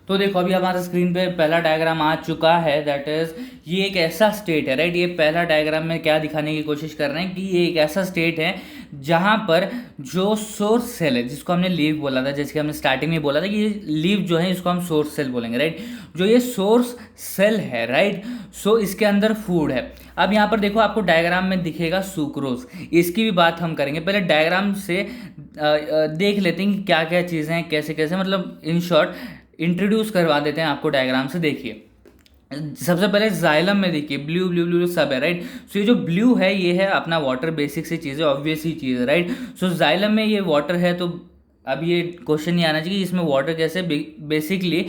तो देखो अभी हमारे स्क्रीन पे पहला डायग्राम आ चुका है, दैट इज ये एक ऐसा स्टेट है, राइट। ये पहला डायग्राम में क्या दिखाने की कोशिश कर रहे हैं कि ये एक ऐसा स्टेट है जहां पर जो सोर्स सेल है, जिसको हमने लीव बोला था, जैसे कि हमने स्टार्टिंग में बोला था कि ये लीव जो है इसको हम सोर्स सेल बोलेंगे, राइट। जो ये सोर्स सेल है, राइट, सो इसके अंदर फूड है। अब यहाँ पर देखो आपको डायग्राम में दिखेगा सुक्रोज, इसकी भी बात हम करेंगे। पहले डायग्राम से देख लेते हैं कि क्या क्या चीज़ें हैं, कैसे कैसे, मतलब इन शॉर्ट इंट्रोड्यूस करवा देते हैं आपको डायग्राम से। देखिए सबसे पहले जाइलम में देखिए ब्लू ब्लू ब्लू सब है, राइट। सो ये जो ब्लू है ये है अपना वाटर, बेसिक सी चीज़ है, ऑब्वियस ही चीज़ है, राइट। सो जाइलम में ये वाटर है, तो अब ये क्वेश्चन नहीं आना चाहिए कि इसमें वाटर कैसे। बेसिकली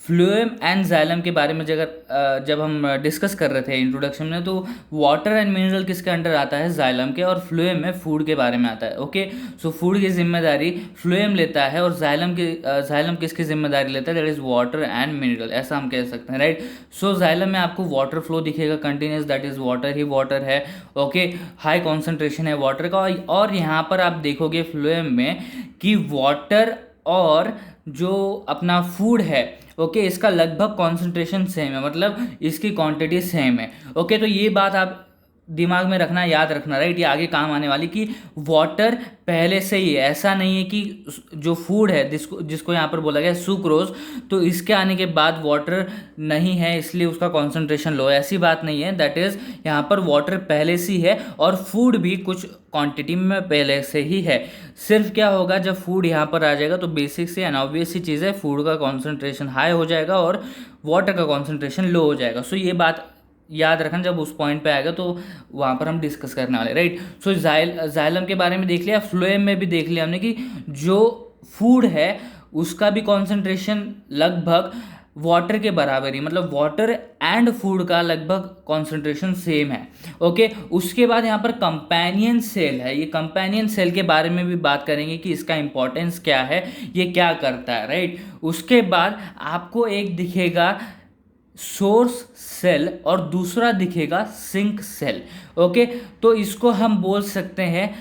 फ्लोएम एंड जाइलम के बारे में जब हम डिस्कस कर रहे थे इंट्रोडक्शन में, तो वाटर एंड मिनरल किसके अंडर आता है, जाइलम के, और फ्लोएम में फूड के बारे में आता है। ओके, सो फूड की जिम्मेदारी फ्लोएम लेता है और जाइलम किसकी जिम्मेदारी लेता है, that is water and mineral, ऐसा हम कह सकते हैं, राइट। सो जाइलम में आपको वाटर फ्लो दिखेगा continuous, that is water he water है। ओके, हाई कॉन्सेंट्रेशन है वाटर का। और यहाँ पर आप देखोगे फ्लोएम में कि वाटर और जो अपना फूड है, ओके, इसका लगभग कॉन्सेंट्रेशन सेम है, मतलब इसकी क्वांटिटी सेम है। ओके, तो ये बात आप दिमाग में रखना, याद रखना, राइट। ये आगे काम आने वाली कि वाटर पहले से ही है, ऐसा नहीं है कि जो फूड है जिसको यहाँ पर बोला गया सुक्रोज, तो इसके आने के बाद वाटर नहीं है इसलिए उसका कॉन्सेंट्रेशन लो है, ऐसी बात नहीं है। दैट इज यहाँ पर वाटर पहले से ही है और फूड भी कुछ क्वांटिटी में पहले से ही है। सिर्फ क्या होगा, जब फूड यहाँ पर आ जाएगा तो बेसिक से एंड ऑब्वियस सी चीज़ है, फूड का कॉन्सेंट्रेशन हाई हो जाएगा और वाटर का कॉन्सेंट्रेशन लो हो जाएगा। सो ये बात याद रखना, जब उस पॉइंट पे आएगा तो वहाँ पर हम डिस्कस करने वाले, राइट। सो जाइलम के बारे में देख लिया, फ्लोएम में भी देख लिया हमने कि जो फूड है उसका भी कॉन्सेंट्रेशन लगभग वाटर के बराबर ही, मतलब वाटर एंड फूड का लगभग कॉन्सेंट्रेशन सेम है। ओके, उसके बाद यहाँ पर कंपेनियन सेल है। ये कंपेनियन सेल के बारे में भी बात करेंगे कि इसका इंपॉर्टेंस क्या है, ये क्या करता है, राइट। उसके बाद आपको एक दिखेगा सोर्स सेल और दूसरा दिखेगा सिंक सेल। ओके, तो इसको हम बोल सकते हैं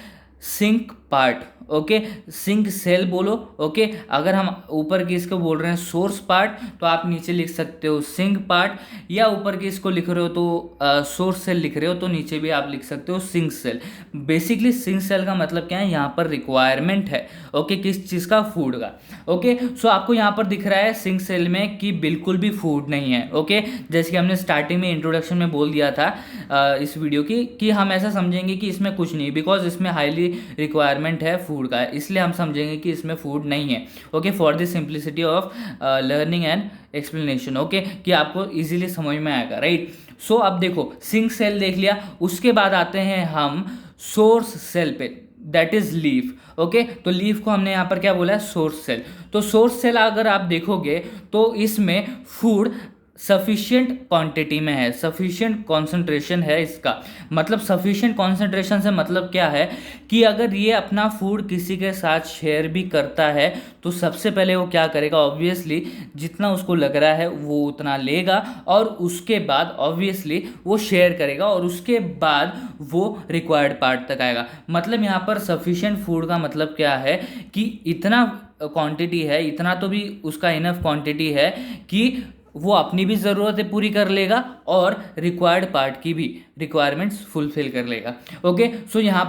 sink part. Okay, sink cell बोलो। ओके, अगर हम ऊपर की इसको बोल रहे हैं सोर्स पार्ट, तो आप नीचे लिख सकते हो सिंक पार्ट, या ऊपर की इसको लिख रहे हो तो सोर्स सेल लिख रहे हो तो नीचे भी आप लिख सकते हो sink cell. Basically sink cell का मतलब क्या है, यहाँ पर रिक्वायरमेंट है, ओके, किस चीज़ का, फूड का। ओके, सो आपको यहाँ पर दिख रहा है सिंक सेल में कि बिल्कुल भी फूड नहीं है। ओके, जैसे कि हमने स्टार्टिंग में इंट्रोडक्शन में बोल दिया था इस वीडियो की कि हम ऐसा समझेंगे कि इसमें कुछ नहीं, बिकॉज इसमें हाईली रिक्वायरमेंट है फूड का, इसलिए हम समझेंगे कि इसमें फूड नहीं है। Okay, for the simplicity of learning and explanation, okay, कि आपको इजीली समझ में आएगा, राइट। सो अब देखो सिंक सेल देख लिया, उसके बाद आते हैं हम सोर्स सेल पे, दैट इज लीफ। ओके, तो लीफ को हमने यहाँ पर क्या बोला है, सोर्स सेल। तो सोर्स सेल अगर आप देखोगे तो इसमें फूड सफिशिएंट क्वांटिटी में है, सफिशिएंट कॉन्सेंट्रेशन है इसका। मतलब सफिशिएंट कॉन्सेंट्रेशन से मतलब क्या है कि अगर ये अपना फूड किसी के साथ शेयर भी करता है तो सबसे पहले वो क्या करेगा, ऑब्वियसली जितना उसको लग रहा है वो उतना लेगा और उसके बाद ऑब्वियसली वो शेयर करेगा और उसके बाद वो रिक्वायर्ड पार्ट तक आएगा। मतलब यहाँ पर सफिशिएंट फूड का मतलब क्या है कि इतना क्वांटिटी है, इतना तो भी उसका इनफ क्वांटिटी है कि वो अपनी भी ज़रूरतें पूरी कर लेगा और रिक्वायर्ड पार्ट की भी रिक्वायरमेंट्स फुलफिल कर लेगा। ओके, सो यहाँ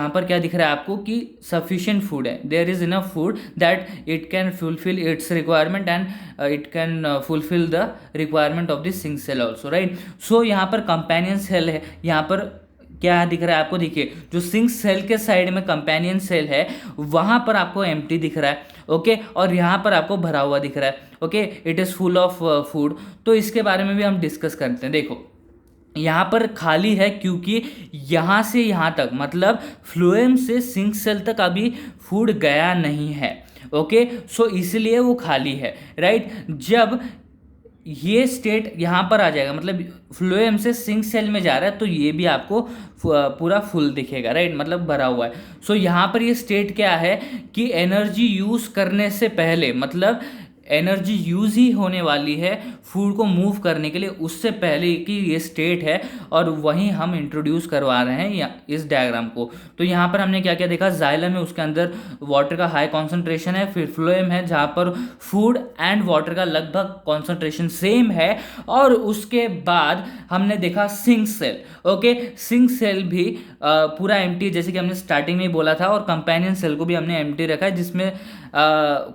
पर क्या दिख रहा है आपको कि सफिशिएंट फूड है, there is enough food that it can fulfil its requirement and it can fulfil the requirement of this sink cell also, right. So यहाँ पर कंपेनियन सेल है, यहाँ पर क्या दिख रहा है आपको, देखिए जो सिंक सेल के साइड में कंपेनियन सेल है वहां पर आपको एम्प्टी दिख रहा है। ओके, और यहाँ पर आपको भरा हुआ दिख रहा है। Okay, it is full of food. तो इसके बारे में भी हम डिस्कस करते हैं। देखो यहाँ पर खाली है क्योंकि यहाँ से यहाँ तक, मतलब फ्लोएम से सिंक सेल तक अभी फूड गया नहीं है। ओके, सो इसलिए वो खाली है, राइट। जब ये स्टेट यहाँ पर आ जाएगा, मतलब फ्लोएम से सिंक सेल में जा रहा है, तो ये भी आपको पूरा फुल दिखेगा, राइट, मतलब भरा हुआ है। सो यहाँ पर ये स्टेट क्या है कि एनर्जी यूज़ करने से पहले, मतलब एनर्जी यूज़ ही होने वाली है फूड को मूव करने के लिए उससे पहले कि ये स्टेट है, और वहीं हम इंट्रोड्यूस करवा रहे हैं इस डायग्राम को। तो यहाँ पर हमने क्या क्या देखा, जाइलम है उसके अंदर वाटर का हाई कॉन्सेंट्रेशन है, फिर फ्लोएम है जहाँ पर फूड एंड वाटर का लगभग कॉन्सेंट्रेशन सेम है, और उसके बाद हमने देखा sink cell. Okay, sink cell भी पूरा एम्प्टी, जैसे कि हमने स्टार्टिंग में बोला था, और कंपेनियन सेल को भी हमने एम्प्टी रखा है जिसमें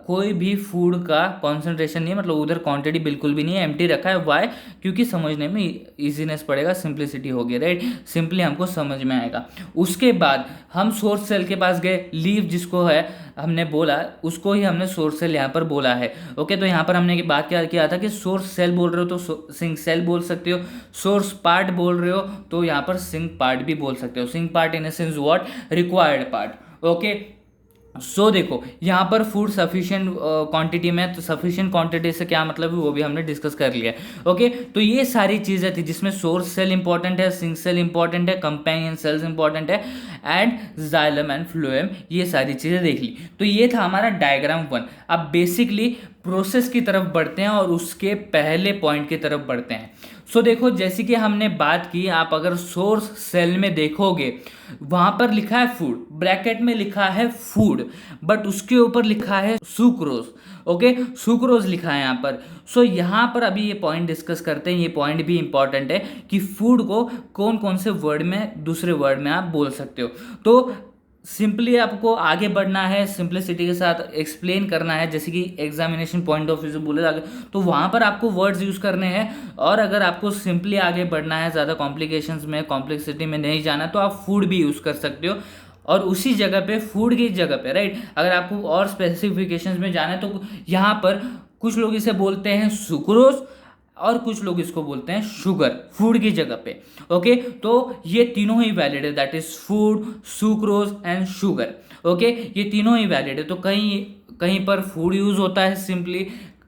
कोई भी फूड का कॉन्सेंट्रेशन नहीं है, मतलब उधर क्वांटिटी बिल्कुल भी नहीं है, एम्प्टी रखा है। वाई? क्योंकि समझने में इजीनेस पड़ेगा, सिंप्लिसिटी होगी, राइट, सिंपली हमको समझ में आएगा। उसके बाद हम सोर्स सेल के पास गए, लीव जिसको है हमने बोला, उसको ही हमने सोर्स सेल यहाँ पर बोला है। ओके, तो यहाँ पर हमने बात क्या किया था कि सोर्स सेल बोल रहे हो तो सिंक सेल बोल सकते हो, सोर्स पार्ट बोल रहे हो तो यहाँ पर सिंक पार्ट भी बोल सकते हो। Sink part in a sense what, required part. Okay, so देखो यहाँ पर फूड सफिशिएंट क्वांटिटी में, तो सफिशिएंट क्वांटिटी से क्या मतलब है वो भी हमने डिस्कस कर लिया। ओके, तो ये सारी चीज़ें थी जिसमें सोर्स सेल इंपॉर्टेंट है, सिंक सेल इंपॉर्टेंट है, कंपेनियन सेल्स इंपॉर्टेंट है, एंड जाइलम एंड फ्लोएम, ये सारी चीज़ें देख ली। तो ये था हमारा डायग्राम 1। अब बेसिकली प्रोसेस की तरफ बढ़ते हैं और उसके पहले पॉइंट की तरफ बढ़ते हैं। सो देखो, जैसे कि हमने बात की, आप अगर सोर्स सेल में देखोगे वहां पर लिखा है फूड, ब्रैकेट में लिखा है फूड, बट उसके ऊपर लिखा है सुक्रोज। ओके, सुक्रोज लिखा है यहाँ पर। सो यहाँ पर अभी ये पॉइंट डिस्कस करते हैं, ये पॉइंट भी इंपॉर्टेंट है कि फूड को कौन कौन से वर्ड में, दूसरे वर्ड में आप बोल सकते हो। तो सिंपली आपको आगे बढ़ना है, सिंप्लिसिटी के साथ एक्सप्लेन करना है, जैसे कि एग्जामिनेशन पॉइंट ऑफ व्यू से बोले आगे, तो वहाँ पर आपको वर्ड्स यूज़ करने हैं। और अगर आपको सिंपली आगे बढ़ना है, ज़्यादा कॉम्प्लिकेशंस में, कॉम्प्लेक्सिटी में नहीं जाना, तो आप फूड भी यूज़ कर सकते हो। और उसी जगह पे, फूड की जगह पे, राइट, अगर आपको और स्पेसिफिकेशंस में जाना है तो यहाँ पर कुछ लोग इसे बोलते हैं सुक्रोज और कुछ लोग इसको बोलते हैं शुगर, फूड की जगह पे। ओके, तो ये तीनों ही वैलिड है, that is food, sucrose and sugar. Okay, ये तीनों ही वैलिड है। तो कहीं कहीं पर फूड यूज होता है सिंपली,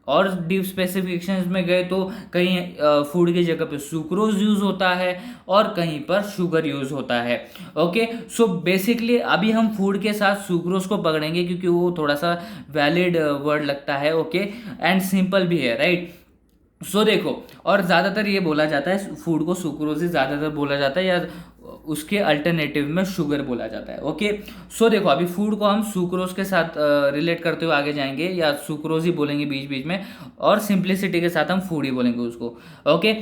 और डीप स्पेसिफिकेशंस में गए तो कहीं फूड की जगह पे सुक्रोज यूज होता है और कहीं पर शुगर यूज होता है। ओके, सो बेसिकली अभी हम फूड के साथ सुक्रोज को पकड़ेंगे क्योंकि वो थोड़ा सा वैलिड वर्ड लगता है। ओके, एंड सिंपल भी है, राइट। सो देखो, और ज़्यादातर ये बोला जाता है फूड को सुक्रोज ज़्यादातर बोला जाता है, या उसके अल्टरनेटिव में शुगर बोला जाता है। ओके, सो देखो अभी फूड को हम सुक्रोज के साथ रिलेट करते हुए आगे जाएंगे, या सुक्रोज ही बोलेंगे बीच बीच में, और सिंप्लिसिटी के साथ हम फूड ही बोलेंगे उसको। ओके,